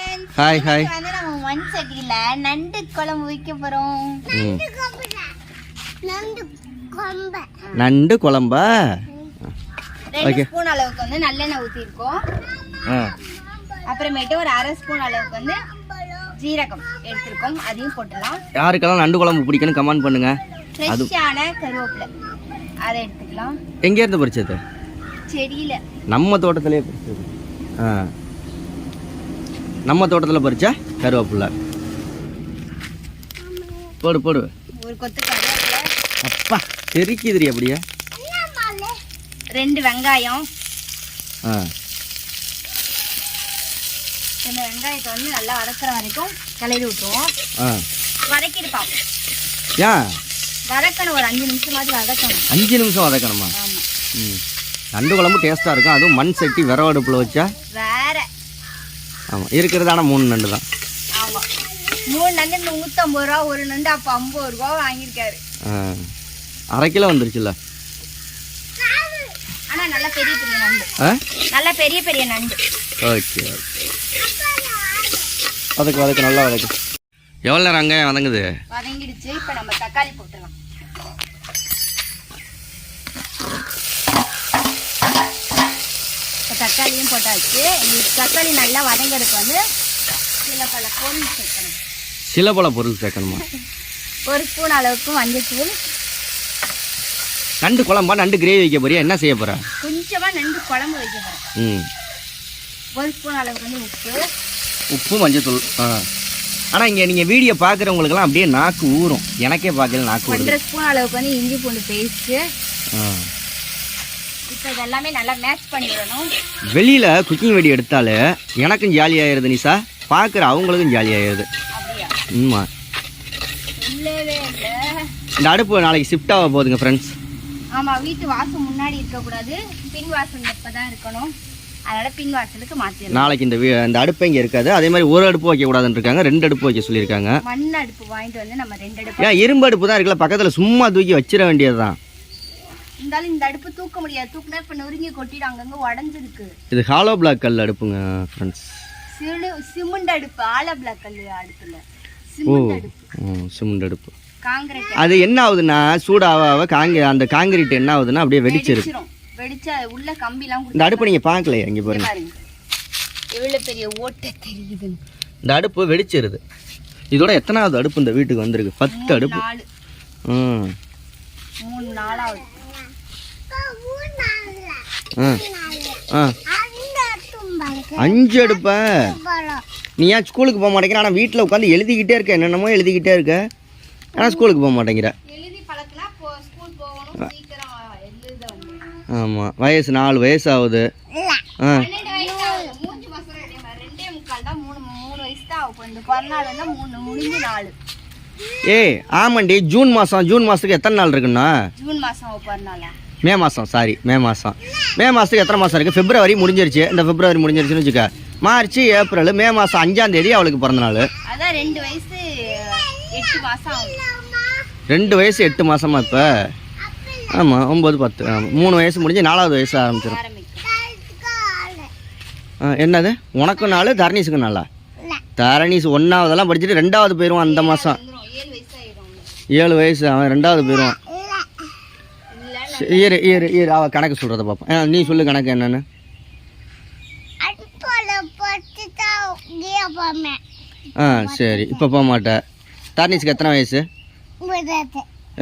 Friends. Hi hi. வந்து நம்ம மண் சட்டியில நண்டு குழம்பு வைக்க போறோம். நண்டு குழம்பா? 2 ஸ்பூன் அளவுக்கு வந்து நல்லெண்ணெய் ஊத்தி இருக்கோம். அப்புறமேட்டு ஒரு 1/2 ஸ்பூன் அளவுக்கு வந்து ஜீரகம் எடுத்துருக்கோம். அதையும் போட்டுடலாம். யாருக்கெல்லாம் நண்டு குழம்பு பிடிக்குன்னு கமெண்ட் பண்ணுங்க. ஃப்ரெஷ்ஷான கருவேப்பிலை அதை எடுத்துக்கலாம். எங்க இருந்து பறிச்சது? செடியில. நம்ம தோட்டத்திலே பறிச்சது. நம்ம தோட்டத்தில் பறிச்சா கருவேப்பிலை. போடு போடு. ஒரு கொத்து கருவேப்பிலை. அப்பா தெரிக்குதுரி அப்படியே. 2 வெங்காயம். இந்த வெங்காயத்தை வந்து நல்லா வதக்குற வரைக்கும் கிளறி விட்டுருவோம். வதக்கிருப்பாங்க. ஏன் வதக்கணும்? ஒரு 5 நிமிஷமாவது வதக்கணும். 5 நிமிஷம் வதக்கணுமா? நண்டு குழம்பு டேஸ்ட்டாக இருக்கும். அதுவும் மண் சட்டி விரவ அடுப்பில் வச்சா வேற. ஆமாம், இருக்கிறது ஆனால் 3 நண்டு தான். ஆமாம், 3 நண்டு 150 ரூபா, ஒரு நண்டு அப்போ 50 ரூபா வாங்கியிருக்காரு. 1/2 கிலோ வந்துருச்சுல்ல. ஆனால் நல்ல பெரிய பெரிய நண்டு. நல்ல பெரிய பெரிய நண்டு. ஓகே, வதக்கு வதக்கு, நல்லா வதக்கு. எவ்வளோ நேரம் வெங்காயம் வதங்குது? வதங்கிடுச்சு. இப்போ நம்ம தக்காளி போட்டுடலாம். இப்போ தக்காளியும் போட்டாச்சு. தக்காளி நல்லா வதங்கிறதுக்கு வந்து சில பல பொருள் சேர்க்கணும். சில பல பொருள் சேர்க்கணுமா? 1 ஸ்பூன் அளவுக்கு மஞ்சள்தூள். நண்டு குழம்பா? நண்டு கிரேவி வைக்க போறியா? என்ன செய்ய போற? கொஞ்சமாக நண்டு குழம்பு வைக்க போகிறேன். 1 ஸ்பூன் அளவுக்கு வந்து உப்பு, மஞ்சள்தூள். ஆனால் இங்கே நீங்கள் வீடியோ பார்க்குறவங்களுக்குலாம் அப்படியே நாக்கு ஊறும். எனக்கே பார்க்கல நாக்கு ஊறும். 1/2 ஸ்பூன் அளவுக்கு வந்து இஞ்சி பூண்டு பேஸ்ட்டு. இப்போ இதெல்லாமே நல்லா மேட்ச் பண்ணி விடணும். வெளியில் குக்கிங் வீடியோ எடுத்தாலே எனக்கும் ஜாலியாகிடுது நிஷா, பார்க்குற அவங்களுக்கும் ஜாலியாகிடுது. ஆமாம், இல்லவே இல்லை. இந்த அடுப்பு நாளைக்கு ஷிஃப்ட் ஆக போகுதுங்க ஃப்ரெண்ட்ஸ். ஆமாம், வீட்டு வாசல் முன்னாடி இருக்கக்கூடாது, பின் வாசல் இப்போ தான் இருக்கணும். அதனால் பின் வாசலுக்கு மாற்றிடலாம். நாளைக்கு இந்த அடுப்பு இங்கே இருக்காது. அதே மாதிரி ஒரு அடுப்பு வைக்கக்கூடாதுன்னு இருக்காங்க, 2 அடுப்பு வைக்க சொல்லியிருக்காங்க. மண் அடுப்பு வாங்கிட்டு வந்து நம்ம 2 அடுப்பு. ஏன் இரும்பு அடுப்பு தான் இருக்குல்ல, பக்கத்தில் சும்மா தூக்கி வச்சிட வேண்டியது தான். இருந்தாலும் இந்த அடுப்பு தூக்க முடியாது. தூக்குனா இப்போ நொறுங்கி கொட்டிட்டு அங்கங்கே உடஞ்சிருக்கு. இது ஹாலோ பிளாக் கல் அடுப்புங்க ஃப்ரெண்ட்ஸ். சிமெண்ட் அடுப்பு, ஆலோ பிளாக் கல் அடுப்புல. சிமெண்ட் அடுப்பு. காங்கிரீட். அது என்ன ஆகுதுன்னா சூடாக அந்த காங்கிரீட் என்ன ஆகுதுன்னா அப்படியே வெடிச்சிருக்கு. வெடிச்சா உள்ள கம்பிலாம். இந்த அடுப்பு நீங்கள் பார்க்கலையா? இங்கே பாருங்க, எவ்வளோ பெரிய ஓட்டை தெரியுது. இந்த அடுப்பு வெடிச்சிருது. இதோட எத்தனாவது அடுப்பு இந்த வீட்டுக்கு வந்திருக்கு? 10 அடுப்பு. 3 நாளாவது. 5 அடுப்பா? நீ ஏன் ஸ்கூலுக்கு போக மாட்டேங்கிற? ஆனால் வீட்டில் உட்காந்து எழுதிக்கிட்டே இருக்க, என்னென்னமோ எழுதிக்கிட்டே இருக்க, ஆனால் ஸ்கூலுக்கு போக மாட்டேங்கிற. ஆமாம், வயசு 4 வயசு ஆகுது. ஏய் ஆமாண்டி, ஜூன் மாதத்துக்கு எத்தனை நாள் இருக்குண்ணா? மே மாதம், சாரி மே மாதத்துக்கு எத்தனை மாதம் இருக்குது? பிப்ரவரி முடிஞ்சிருச்சு. இந்த பிப்ரவரி முடிஞ்சிருச்சுன்னு வச்சுக்க, மார்ச், ஏப்ரல், மே மாதம் 5ஆம் தேதி அவளுக்கு பிறந்த நாள். 2 வயசு 8 மாதம். 2 வயசு 8 மாதமா இப்போ? ஆமாம், 9, 10, 3 வயசு முடிஞ்சு 4வது வயசு ஆரம்பிச்சிடும். என்னது உனக்கும் 4, தரணீஸுக்கும் 4? தரணீஸ் 1ஆவதெல்லாம் படிச்சுட்டு 2ஆவது போயிடுவான் அந்த மாதம். 7 வயசு, அவன் 2ஆவது போயிடுவான். இரு அவள் கணக்கு சொல்கிறத பார்ப்போம். நீ சொல்லு கணக்கு என்னன்னு. சரி, இப்போ போக மாட்டேன். தரணீஸுக்கு எத்தனை வயசு?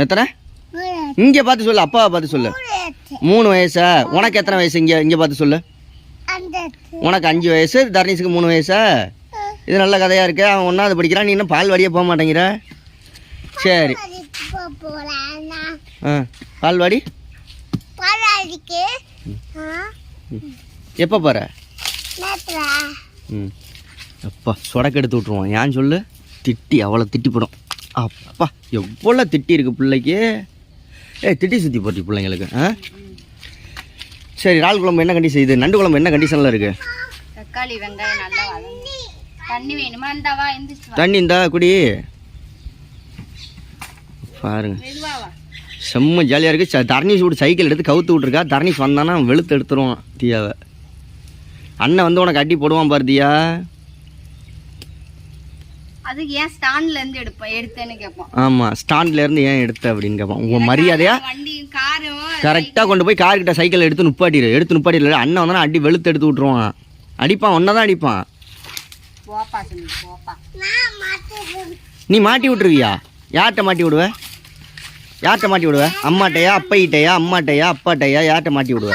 எத்தனை? இங்கே பார்த்து சொல்லு, அப்பாவை பார்த்து சொல்லு. 3 வயசா? உனக்கு எத்தனை வயசு? இங்கே பார்த்து சொல்லு. உனக்கு 5 வயசு, தரணீஸுக்கு 3 வயசா? இது நல்ல கதையாக இருக்கு. அவன் 1ஆவது படிக்கிறான், நீ இன்னும் பால்வாடியே போக மாட்டேங்கிற. சரி, பால்வாடி எப்போ போகிற? அப்பா சொடக்கு எடுத்து விட்ருவான். ஏன் சொல்லு, திட்டி அவ்வளோ திட்டி போடும். அப்பா எவ்வளோ திட்டி இருக்கு பிள்ளைக்கு. திட்டி சுற்றி போட்டி பிள்ளைங்களுக்கு. சரி, இறால் குழம்பு என்ன கண்டிஷன்? இது நண்டு குழம்பு என்ன கண்டிஷனில் இருக்குது? தக்காளி வெங்காயம் நல்லா வதங்கி. தண்ணி வேணுமா? தண்ணி இந்தா குடி. பாருங்க, செம்ம ஜாலியாக இருக்குது. தரணீஸ் விட்டு சைக்கிள் எடுத்து கவுத்து விட்ருக்கா. தரணீஸ் வந்தானா வெளுத்து எடுத்துருவான் தியாவை. அண்ணன் வந்து உனக்கு அடி போடுவான் பாரு தியா. அதுக்கு ஏன் ஸ்டாண்ட்ல இருந்து எடுத்தேன்னு கேட்பான். ஆமா, ஸ்டாண்ட்ல இருந்து ஏன் எடுத்த அப்படின்னு கேட்பான். உங்க மரியாதையா வண்டி காரும் கரெக்டா கொண்டு போய் கார் கிட்ட சைக்கிள் எடுத்து நுப்பாட்டிடு. அண்ணன் வந்தா அடி வெளுத்து எடுத்து விட்டுருவான். அடிப்பான், ஒன்னதான் அடிப்பான். போப்பா சொல்லி போப்பா. நீ மாட்டி விட்டுருவியா? யார்கிட்ட மாட்டி விடுவ? அம்மாட்டையா, அப்பையிட்டையா, அம்மாட்டையா, அப்பாட்டையா, யார்கிட்ட மாட்டி விடுவ?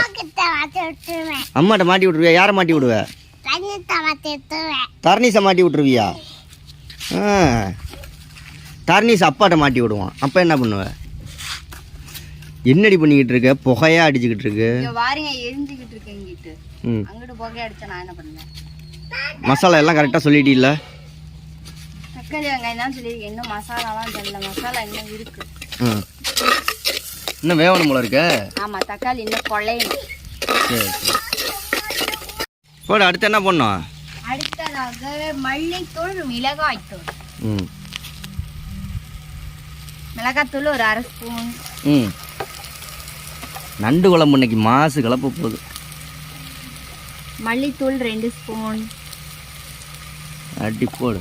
அம்மாட்ட மாட்டி விட்டுருவியா? யாரை மாட்டி விடுவ? தர்ணீஸை மாட்டி விட்டுருவியா? தர்ணீஸ் அப்பாட்ட மாட்டி விடுவான். அப்போ என்ன பண்ணுவ? என்னடி பண்ணிக்கிட்டு இருக்க? புகையா அடிச்சுக்கிட்டு இருக்கு. எரிஞ்சுக்கிட்டு இருக்கேன். அங்கிட்டு புகையா அடிச்சா நான் என்ன பண்ணுவேன்? மசாலா எல்லாம் கரெக்டாக சொல்லிட்டீல்ல? தக்காளி வெங்காயம் தான் சொல்லியிருக்கேன். இன்னும் மசாலாலாம் தெரியல. மசாலா இன்னும் இருக்கு. இன்னும் வேவணும் போல இருக்கு. ஆமா, தக்காளி இன்னும் குழையணும். சரி போடு. அடுத்து என்ன பண்ணோம்? அடுத்ததாக மல்லித்தூள், மிளகாய்த்தூள். மிளகாய்த்தூள் ஒரு 1/2 ஸ்பூன். நண்டு குழம்பு இன்னைக்கு மாசு கலப்பு போகுது. மல்லித்தூள் 2 ஸ்பூன். அடி போடு.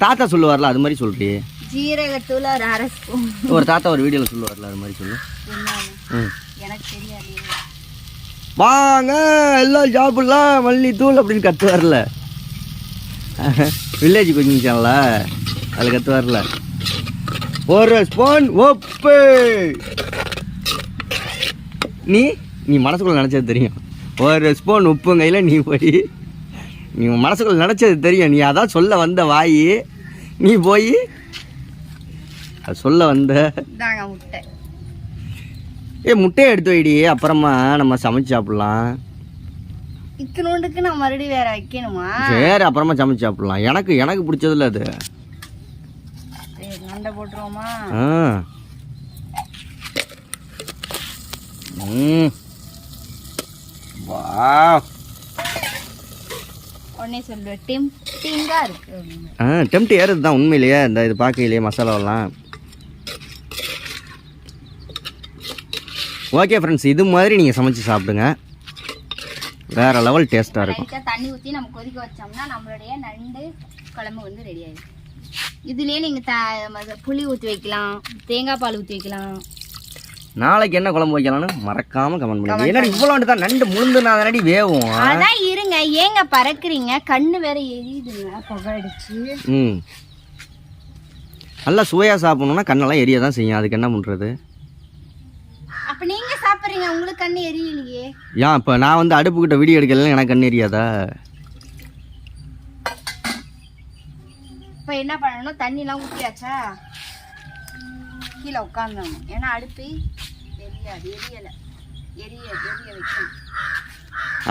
தாத்தா சொல்லுவார்ல, அது மாதிரி சொல்றியே. ஜீரகத்தூள் ஒரு 1/2 ஸ்பூன். ஒரு தாத்தா ஒரு வீடியோவில் சொல்லுவார்ல, அது மாதிரி சொல்லு. எனக்கு தெரியாது. வாங்க எல்லாம் சாப்பிடலாம் மல்லித்தூள் அப்படின்னு கத்துவார்ல, வில்லேஜ் குக்கிங் சேனல்ல அதில் கத்துவார்ல. 1 ஸ்பூன் உப்பு. நீ மனசுக்குள்ள நினச்சது தெரியும். 1 ஸ்பூன் உப்பு கையில் நீ போய் நீ மனசுக்குள்ள நினச்சது தெரியும். நீ அதான் சொல்ல வந்த வாய், நீ போய் அது சொல்ல வந்த. முட்டை. முட்டையை எடுத்து வைடி, அப்புறமா நம்ம சமைச்சு சாப்பிடலாம். இத்தனோண்டுக்கு நான் மறுபடியும் வேற வைக்கணுமா? சரி, அப்புறமா சமைச்சு சாப்பிடலாம். எனக்கு பிடிச்சதுல அது. நண்டை போட்டுருவோமா? உடனே சொல்லுவேன் டெம்ப்டிங்கா இருக்கு. டெம்ப்ட் ஏறது தான் உண்மையிலேயே. இந்த இது பார்க்கலையே மசாலாவெல்லாம். ஓகே ஃப்ரெண்ட்ஸ், இது மாதிரி நீங்கள் சமைச்சு சாப்பிடுங்க. வேறு லெவல் டேஸ்ட்டாக இருக்கும். தண்ணி ஊற்றி நம்ம கொதிக்க வச்சோம்னா நம்மளுடைய நண்டு குழம்பு வந்து ரெடி ஆகிடும். இதுலேயே நீங்கள் புளி ஊற்றி வைக்கலாம், தேங்காய் பால் ஊற்றி வைக்கலாம். நாளைக்கு என்ன குழம்பு வைக்கலாம்னு மறக்காமல் கமெண்ட் பண்ணுங்க. ஏன்னா இவ்வளோ தான் நண்டு முழுந்து நான் தானடி வேவும். அதான் இருங்க, ஏங்க பறக்குறீங்க? கண்ணு வேற எரியுதுங்க, புகை அடிச்சு. நல்லா சுவையாக சாப்பிடணும்னா கண்ணெல்லாம் எரிய தான் செய்யும். அதுக்கு என்ன பண்ணுறது? அப்ப நீங்க சாப்பிடுறீங்க, உங்களுக்கு கண்ணு எரியலையே. ஏன் இப்போ நான் வந்து அடுப்பு கிட்ட வீடியோ எடுக்கல, எனக்கு கண்ணு எரியாதா? இப்போ என்ன பண்ணணும்? தண்ணிலாம் ஊற்றியாச்சா, கீழே உட்காந்துடணும். ஏன்னா அடுப்பு எரிய வைக்கணும்.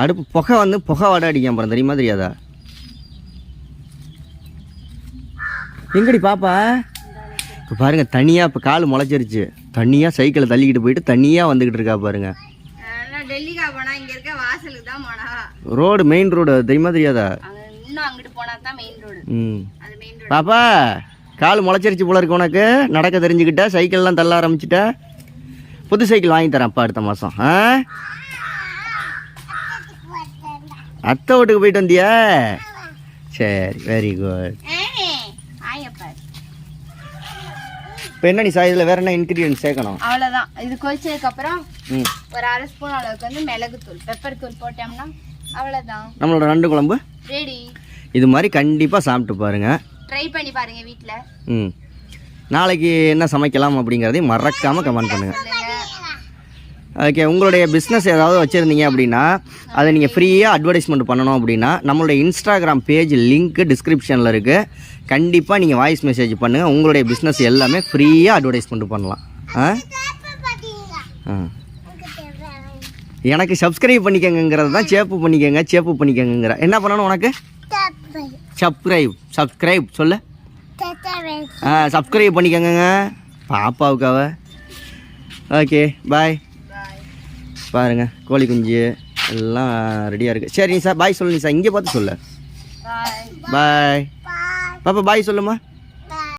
அடுப்பு புகை வடை அடிக்காம அப்புறம் தெரியுமா தெரியாதா? எங்கடி பாப்பா? இப்போ பாருங்க, தனியாக இப்போ கால் முளைச்சிருச்சு. தனியாக சைக்கிளை தள்ளிக்கிட்டு போயிட்டு தனியாக வந்துக்கிட்டு இருக்கா பாருங்க. டெல்லிக்கா போனா இங்க இருக்க வாசலுக்கு தான் போனா. ரோடு மெயின் ரோடு தெரியுமா தெரியாதா? இன்னும் அங்கிட்டு போனா தான் மெயின் ரோடு. அது மெயின் ரோடு. பாப்பா கால் முளைச்சிருச்சு போல இருக்கு உனக்கு. நடக்க தெரிஞ்சுக்கிட்ட, சைக்கிள்லாம் தள்ள ஆரம்பிச்சிட்ட. புது சைக்கிள் வாங்கி தரேன் அப்பா அடுத்த மாதம். அத்தை வீட்டுக்கு போயிட்டு வந்தியா? சரி, வெரி குட். இப்போ என்ன நீ இதில் வேற என்ன இன்க்ரீடியன்ட் சேர்க்கணும்? அவ்வளோதான். இது கொதிச்சதுக்கு அப்புறம் ஒரு 1/2 ஸ்பூன் அளவுக்கு வந்து மிளகுத்தூள், பெப்பர் தூள் போட்டோம்னா அவ்வளோதான், நம்மளோட நண்டு குழம்பு ரெடி. இது மாதிரி கண்டிப்பாக சாப்பிட்டு பாருங்க, ட்ரை பண்ணி பாருங்க வீட்டில். நாளைக்கு என்ன சமைக்கலாம் அப்படிங்கிறதையும் மறக்காமல் கமெண்ட் பண்ணுங்கள். ஓகே, உங்களுடைய பிஸ்னஸ் ஏதாவது வச்சுருந்தீங்க அப்படின்னா அதை நீங்கள் ஃப்ரீயாக அட்வர்டைஸ்மெண்ட் பண்ணணும் அப்படின்னா நம்மளுடைய இன்ஸ்டாகிராம் பேஜ் லிங்க்கு டிஸ்கிரிப்ஷனில் இருக்குது. கண்டிப்பாக நீங்கள் வாய்ஸ் மெசேஜ் பண்ணுங்கள். உங்களுடைய பிஸ்னஸ் எல்லாமே ஃப்ரீயாக அட்வர்டைஸ்மெண்ட் பண்ணலாம். எனக்கு சப்ஸ்கிரைப் பண்ணிக்கங்கிறது தான் சேப்பு பண்ணிக்கங்கிற. என்ன பண்ணணும் உனக்கு? சப்ஸ்கிரைப் சொல்லு. சப்ஸ்கிரைப் பண்ணிக்கங்க பாப்பாவுக்காவ. ஓகே, பாய். பாருங்க கோழி குஞ்சு எல்லாம் ரெடியாக இருக்குது. சரி நிஷா பாய் சொல்லு. நிஷா இங்கே பார்த்து சொல்லு. பாய் பாப்பா, பாய் சொல்லுமா.